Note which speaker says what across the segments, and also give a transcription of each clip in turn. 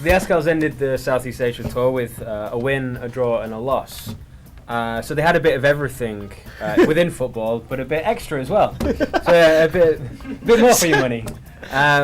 Speaker 1: The Azkals ended the Southeast Asia tour with a win, a draw, and a loss. So they had a bit of everything within football, but a bit extra as well. So a bit more for your money.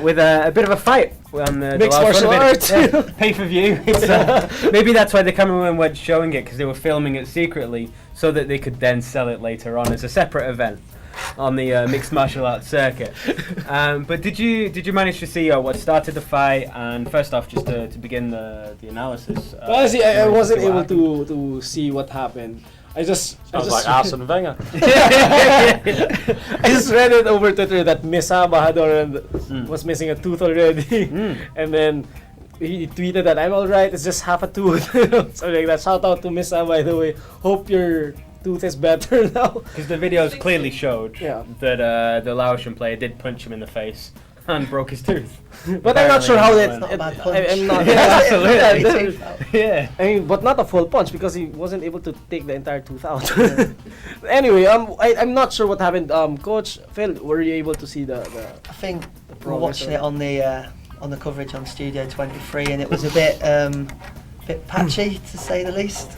Speaker 1: With a bit of a fight on the
Speaker 2: mixed martial arts.
Speaker 1: Pay-per-view. Maybe that's why the cameramen weren't showing it, because they were filming it secretly so that they could then sell it later on as a separate event on the mixed martial arts circuit. But did you manage to see what started the fight? And first off, just to begin the analysis.
Speaker 2: Honestly, I wasn't able to see what happened. I just
Speaker 3: like Arsene Wenger.
Speaker 2: I just read it over Twitter that Misaba was missing a tooth already, and then he tweeted that I'm alright. It's just half a tooth. So like that. Shout out to Misaba, by the way. Hope your tooth is better now.
Speaker 1: Because the videos clearly showed that the Laotian player did punch him in the face and broke his tooth.
Speaker 2: But I'm not sure how
Speaker 4: it's not a bad punch.
Speaker 2: I'm not.
Speaker 1: Absolutely.
Speaker 2: Yeah. I mean, but not a full punch because he wasn't able to take the entire tooth out. Anyway, I'm not sure what happened. Coach Phil, were you able to see the
Speaker 4: I think we're watching it on the coverage on Studio 23, and it was a bit patchy to say the least.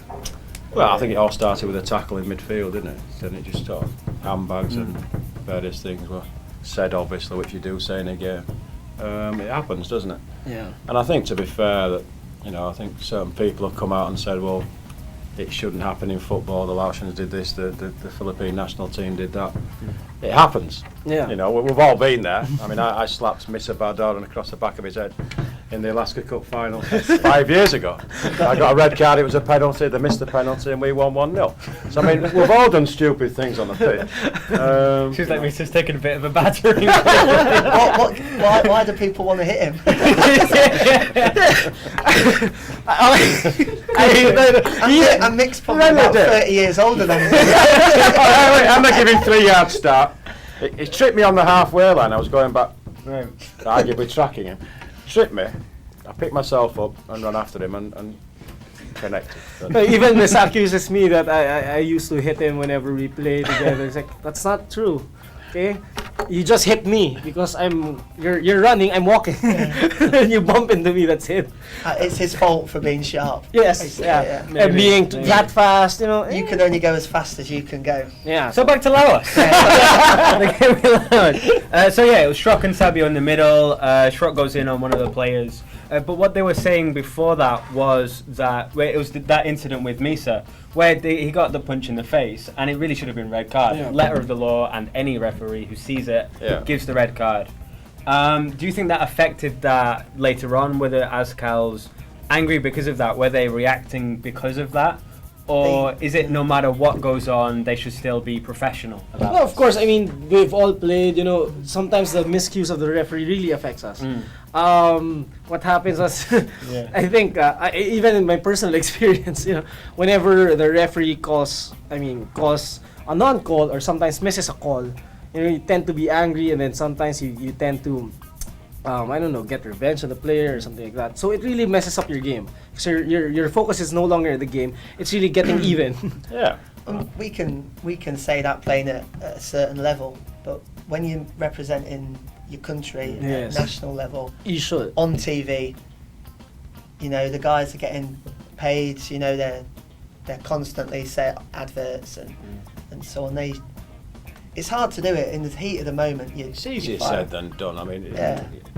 Speaker 3: Well, I think it all started with a tackle in midfield, didn't it? Then it just sort of handbags and various things were said, obviously, which you do say in a game. It happens, doesn't it?
Speaker 2: Yeah.
Speaker 3: And I think, to be fair, that I think certain people have come out and said, well, it shouldn't happen in football. The Laotians did this, the Philippine national team did that. It happens.
Speaker 2: Yeah.
Speaker 3: We've all been there. I mean, I slapped Mr. Bardoran across the back of his head in the Alaska Cup final 5 years ago. I got a red card, it was a penalty, they missed the penalty and we won 1-0. So I mean, we've all done stupid things on the pitch.
Speaker 1: Seems like we've just taken a bit of a battering.
Speaker 4: Why do people want to hit him? I'm mixed probably about 30 years older than him.
Speaker 3: I'm not giving 3 yard start. He tripped me on the halfway line, I was going back, arguably tracking him. Tripped me, I picked myself up and ran after him and connected.
Speaker 2: Even Miss accuses me that I used to hit him whenever we play together. It's like, that's not true. Okay? You just hit me because you're running, I'm walking. And you bump into me, that's it.
Speaker 4: It's his fault for being sharp.
Speaker 2: Yes, and being that fast,
Speaker 4: You can only go as fast as you can go.
Speaker 2: Yeah.
Speaker 1: So back to Laos. So it was Shrok and Sabio in the middle. Shrok goes in on one of the players. But what they were saying before that was that it was that incident with Misa, where he got the punch in the face, and it really should have been red card.
Speaker 2: Yeah.
Speaker 1: Letter of the law, and any referee who sees it gives the red card. Do you think that affected that later on? Were the Azkals angry because of that? Were they reacting because of that? Or is it no matter what goes on, they should still be professional about
Speaker 2: Well, of course, I mean, we've all played, sometimes the miscues of the referee really affects us. What happens is, I think, even in my personal experience, whenever the referee calls a non-call or sometimes misses a call, you tend to be angry, and then sometimes you tend to, get revenge on the player or something like that. So it really messes up your game. So your focus is no longer the game; it's really getting even.
Speaker 3: Yeah.
Speaker 4: We can say that playing at a certain level, but when you're representing your country at national level,
Speaker 2: You should.
Speaker 4: on TV, the guys are getting paid. They're constantly set adverts and so on. It's hard to do it in the heat of the moment.
Speaker 3: It's easier said than done. I mean,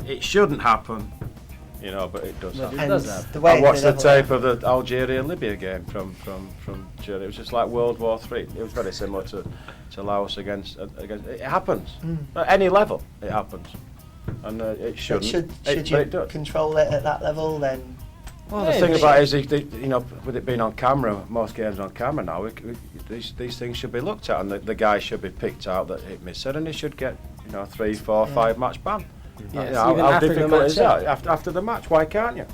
Speaker 3: it shouldn't happen, but it does happen.
Speaker 2: It does happen.
Speaker 4: The way
Speaker 3: I watched the tape of the Algeria-Libya game from Germany. It was just like World War III. It was very similar to Laos against. It happens at any level. It happens, and it shouldn't.
Speaker 4: Should you control it at that level then?
Speaker 3: Well, the thing about it is, with it being on camera, most games on camera now, these things should be looked at, and the guy should be picked out that hit missed it, and he should get 3, 4, 5 match ban.
Speaker 2: Yes,
Speaker 3: how difficult is that? After the match, why can't you?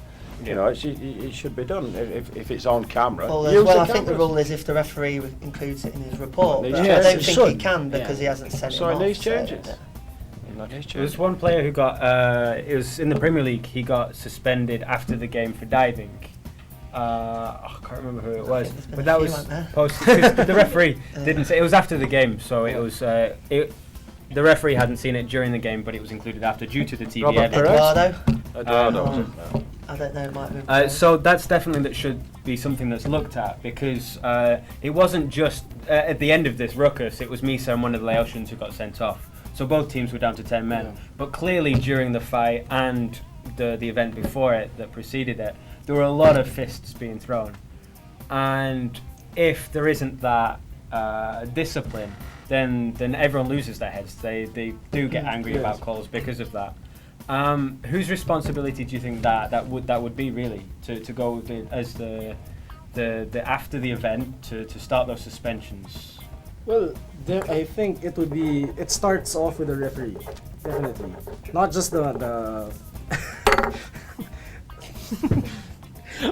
Speaker 3: It should be done if it's on camera.
Speaker 4: Well, I think the rule is if the referee includes it in his report. But I don't think he can because he hasn't sent it off.
Speaker 3: So it needs changes.
Speaker 1: There's one player who got, it was in the Premier League, he got suspended after the game for diving. I can't remember who it was, but that was posted. The referee didn't say, it was after the game, so it was, the referee hadn't seen it during the game, but it was included after due to the TV evidence.
Speaker 4: Eduardo,
Speaker 3: was it? No.
Speaker 4: I don't know, it might have been.
Speaker 1: So that's definitely that should be something that's looked at, because it wasn't just at the end of this ruckus, it was Misa and one of the Laotians who got sent off. So both teams were down to 10 men.
Speaker 2: Yeah.
Speaker 1: But clearly during the fight and the event before it that preceded it, there were a lot of fists being thrown. And if there isn't that discipline, then everyone loses their heads. They do get angry about calls because of that. Whose responsibility do you think that would be really to go as the after the event to start those suspensions?
Speaker 2: Well, I think it would be. It starts off with the referee, definitely. Not just the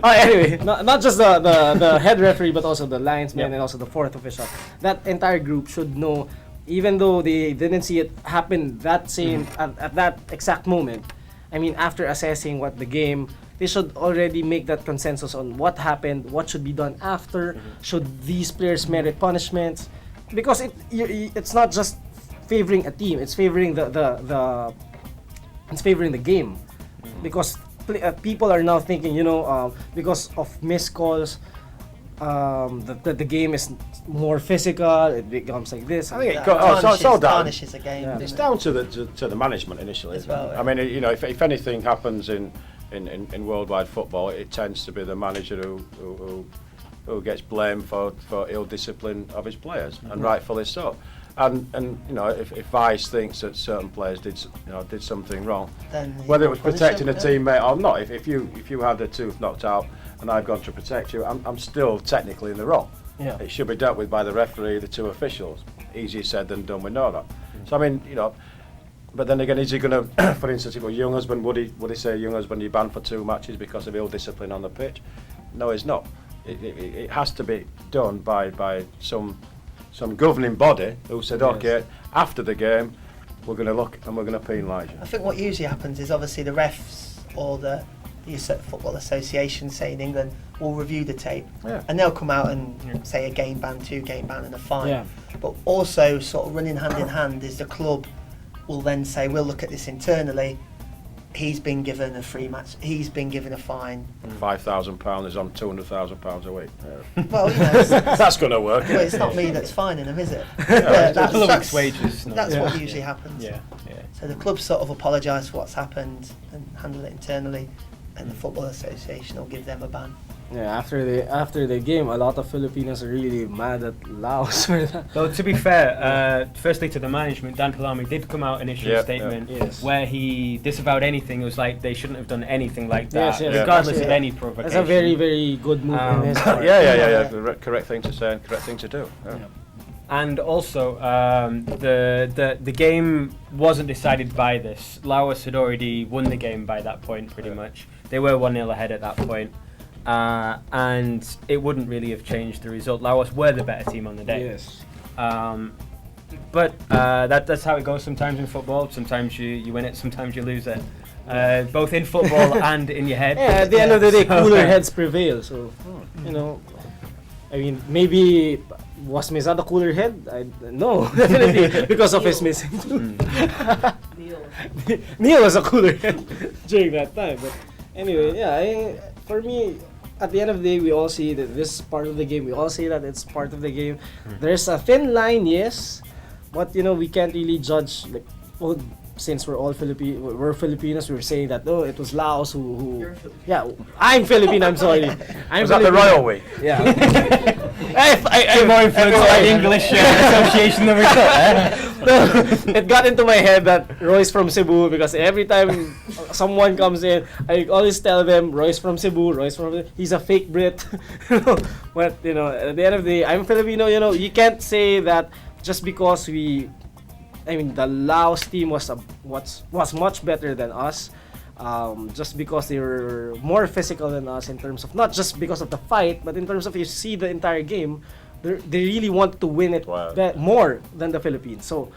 Speaker 2: anyway, not just the head referee, but also the linesman and also the fourth official. That entire group should know, even though they didn't see it happen that same at that exact moment. I mean, after assessing what the game, they should already make that consensus on what happened, what should be done after, should these players merit punishments, because it's not just favoring a team, it's favoring it's favoring the game, because people are now thinking, because of missed calls, the game is more physical. It becomes like this.
Speaker 3: I think it
Speaker 4: tarnishes a game.
Speaker 2: Yeah.
Speaker 3: It's down to the management initially.
Speaker 4: As well,
Speaker 3: I mean, if anything happens in worldwide football, it tends to be the manager who gets blamed for ill discipline of his players, and rightfully so. And if Vice thinks that certain players did something wrong,
Speaker 4: Then
Speaker 3: whether it was
Speaker 4: punish
Speaker 3: protecting a
Speaker 4: them,
Speaker 3: teammate or not, if you had a tooth knocked out and I've gone to protect you, I'm still technically in the wrong.
Speaker 2: Yeah.
Speaker 3: It should be dealt with by the referee, the two officials. Easier said than done, we know that. So I mean, but then again, is he going to, for instance, if a young husband, would he say young husband, you're banned for 2 matches because of ill discipline on the pitch? No, he's not. It has to be done by some governing body who said, okay, after the game, we're going to look and we're going to penalise you.
Speaker 4: I think what usually happens is obviously the refs or the Football Association, say in England, will review the tape, and they'll come out and say a game ban, 2 game ban and a fine.
Speaker 2: Yeah.
Speaker 4: But also sort of running hand in hand is the club will then say, we'll look at this internally. He's been given a free match. He's been given a fine.
Speaker 3: £5,000 is on £200,000 a week.
Speaker 4: Well,
Speaker 3: That's going to work.
Speaker 4: well, it's not me that's fining him, is it?
Speaker 1: A couple of weeks' wages. No.
Speaker 4: That's what usually happens.
Speaker 1: Yeah.
Speaker 4: So the club sort of apologise for what's happened and handle it internally, and the Football Association will give them a ban.
Speaker 2: Yeah, after the game, a lot of Filipinos are really mad at Laos for that.
Speaker 1: Though to be fair, firstly to the management, Dan Palami did come out and issue a statement where he disavowed anything. It was like they shouldn't have done anything like that, regardless of any provocation.
Speaker 2: That's a very, very good move in his part.
Speaker 3: Yeah. The correct thing to say and correct thing to do. Yeah.
Speaker 1: And also, the game wasn't decided by this. Laos had already won the game by that point, pretty much. They were 1-0 ahead at that point. And it wouldn't really have changed the result. Laos were the better team on the day.
Speaker 2: Yes.
Speaker 1: But that's how it goes sometimes in football. Sometimes you win it, sometimes you lose it. Both in football and in your head.
Speaker 2: Yeah, at the end of the day, cooler heads prevail. So, I mean, maybe was Meza the cooler head? No, definitely because of his missing tooth. Neil was a cooler head during that time. But anyway, for me, at the end of the day, we all see that this is part of the game. We all say that it's part of the game. There's a thin line, yes, but we can't really judge. Like, since we're all we're Filipinos, we're saying that it was Laos who yeah, I'm Filipino. I'm sorry.
Speaker 3: Was that the royal we?
Speaker 2: Yeah.
Speaker 1: I'm more influenced by English association than we thought.
Speaker 2: It got into my head that Roy's from Cebu, because every time someone comes in, I always tell them Roy's from Cebu. He's a fake Brit. But at the end of the day, I'm Filipino. You can't say that just because the Laos team was much better than us. Just because they were more physical than us in terms of, not just because of the fight, but in terms of, you see the entire game, they really want to win it more than the Philippines. So,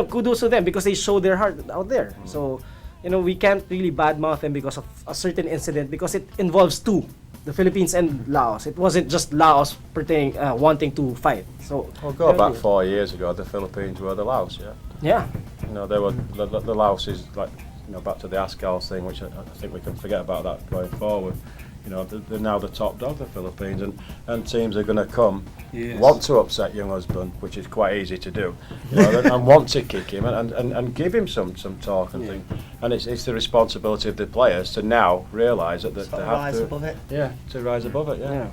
Speaker 2: kudos to them because they show their heart out there. So, we can't really badmouth them because of a certain incident, because it involves two, the Philippines and Laos. It wasn't just Laos wanting to fight. So,
Speaker 3: go back 4 years ago, the Philippines were the Laos,
Speaker 2: Yeah.
Speaker 3: They were the Laos is like back to the Azkals thing, which I think we can forget about that going forward. They're now the top dog, the Philippines, and teams are going to come, want to upset young husband, which is quite easy to do, and want to kick him and give him some talk and things. And it's the responsibility of the players to now realise that they have
Speaker 4: rise
Speaker 3: to
Speaker 4: above it.
Speaker 3: Yeah, to rise above it. Yeah.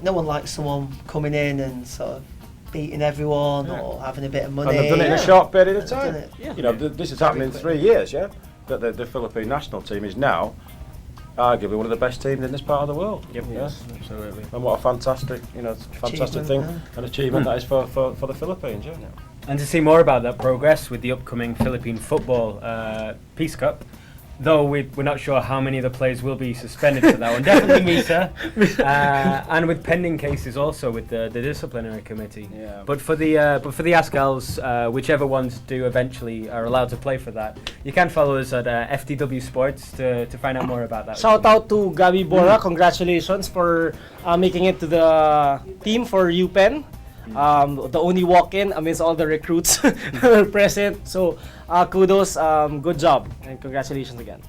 Speaker 4: No one likes someone coming in and sort of beating everyone or having a bit of money.
Speaker 3: And they've done it in a short period of time.
Speaker 4: Yeah.
Speaker 3: This has happened in 3 years. Yeah, that the Philippine national team is now arguably one of the best teams in this part of the world.
Speaker 1: Yep. Yes, absolutely.
Speaker 3: And what a fantastic, thing and achievement that is for the Philippines. Yeah.
Speaker 1: And to see more about that progress with the upcoming Philippine Football Peace Cup, though we're not sure how many of the players will be suspended for that one. Definitely Misa, and with pending cases also with the disciplinary committee.
Speaker 2: Yeah.
Speaker 1: But for the Azkals, whichever ones do eventually are allowed to play for that, you can follow us at FTW Sports to find out more about that.
Speaker 2: Shout out to Gabi Bora. Congratulations for making it to the team for UPenn. The only walk-in amidst all the recruits present. So kudos, good job, and congratulations again.